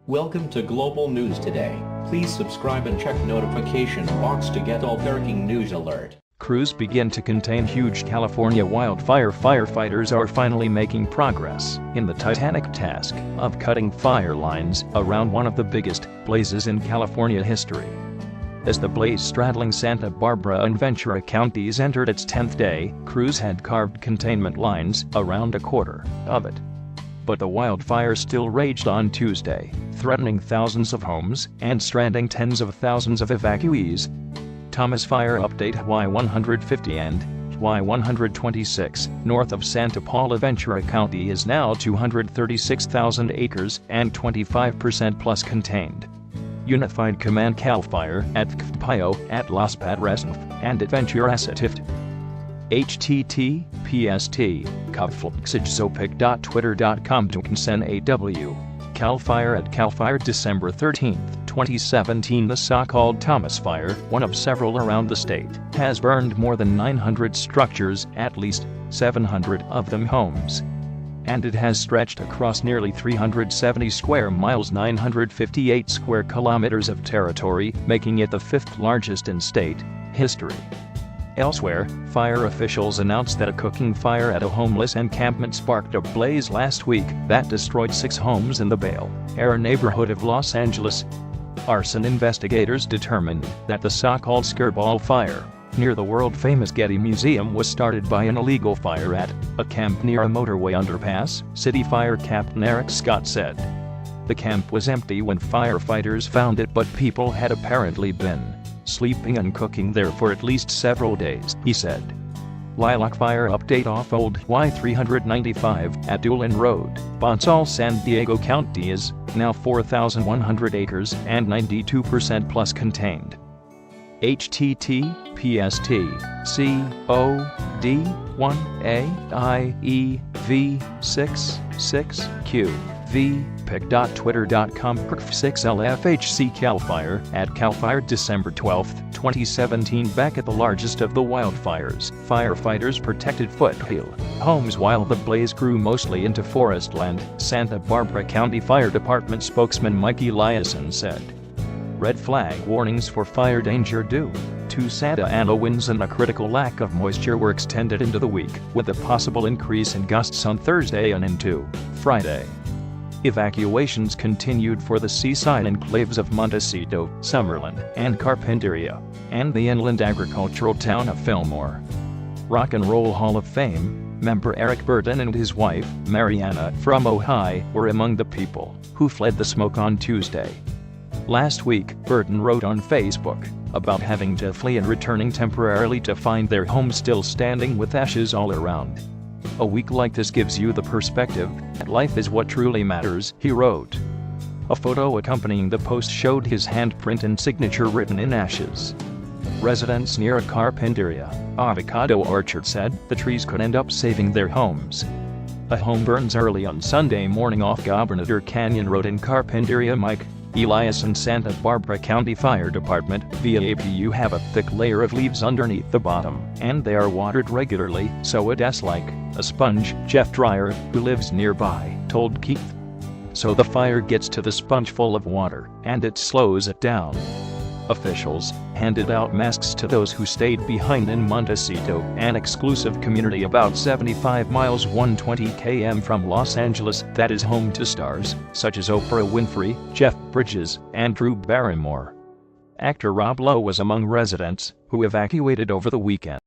Welcome to Global News Today. Please subscribe and check notification box to get all breaking news alert. Crews begin to contain huge California wildfire. Firefighters are finally making progress in the titanic task of cutting fire lines around one of the biggest blazes in California history. As the blaze straddling Santa Barbara and Ventura counties entered its 10th day, crews had carved containment lines around a quarter of it. But the wildfire still raged on Tuesday, threatening thousands of homes and stranding tens of thousands of evacuees. Thomas Fire Update: Y150 and Y126, north of Santa Paula Ventura County, is now 236,000 acres and 25% plus contained. Unified Command CAL FIRE at CFPIO, at Los Padres, and at Ventura Tift. https://cavflixagezopic.twitter.com to consent AW. CAL FIRE at CAL FIRE December 13, 2017. The so-called Thomas Fire, one of several around the state, has burned more than 900 structures, at least 700 of them homes. And it has stretched across nearly 370 square miles, 958 square kilometers of territory, making it the fifth largest in state history. Elsewhere, fire officials announced that a cooking fire at a homeless encampment sparked a blaze last week that destroyed 6 homes in the Bel Air neighborhood of Los Angeles. Arson investigators determined that the so-called Skirball fire near the world-famous Getty Museum was started by an illegal fire at a camp near a motorway underpass, City Fire Captain Eric Scott said. The camp was empty when firefighters found it, but people had apparently been sleeping and cooking there for at least several days, he said. Lilac Fire Update off Old Y395 at Doolin Road, Bonsall, San Diego County is now 4,100 acres and 92% plus contained. https://cod1aiev66qv pic.twitter.com 6LFHC CAL FIRE at CAL FIRE December 12, 2017. Back at the largest of the wildfires, firefighters protected foothill homes while the blaze grew mostly into forest land, Santa Barbara County Fire Department spokesman Mike Eliason said. Red flag warnings for fire danger due to Santa Ana winds and a critical lack of moisture were extended into the week, with a possible increase in gusts on Thursday and into Friday. Evacuations continued for the seaside enclaves of Montecito, Summerlin, and Carpinteria, and the inland agricultural town of Fillmore. Rock and Roll Hall of Fame member Eric Burden and his wife, Mariana, from Ojai, were among the people who fled the smoke on Tuesday. Last week, Burden wrote on Facebook about having to flee and returning temporarily to find their home still standing with ashes all around. A week like this gives you the perspective that life is what truly matters, he wrote. A photo accompanying the post showed his handprint and signature written in ashes. Residents near a Carpinteria avocado orchard said the trees could end up saving their homes. A home burns early on Sunday morning off Gobernador Canyon Road in Carpinteria. Mike Eliason, Santa Barbara County Fire Department, VAPU, have a thick layer of leaves underneath the bottom, and they are watered regularly, so it's like a sponge. Jeff Dreyer, who lives nearby, told Keith. So the fire gets to the sponge full of water, and it slows it down. Officials handed out masks to those who stayed behind in Montecito, an exclusive community about 75 miles 120 km from Los Angeles that is home to stars such as Oprah Winfrey, Jeff Bridges, and Drew Barrymore. Actor Rob Lowe was among residents who evacuated over the weekend.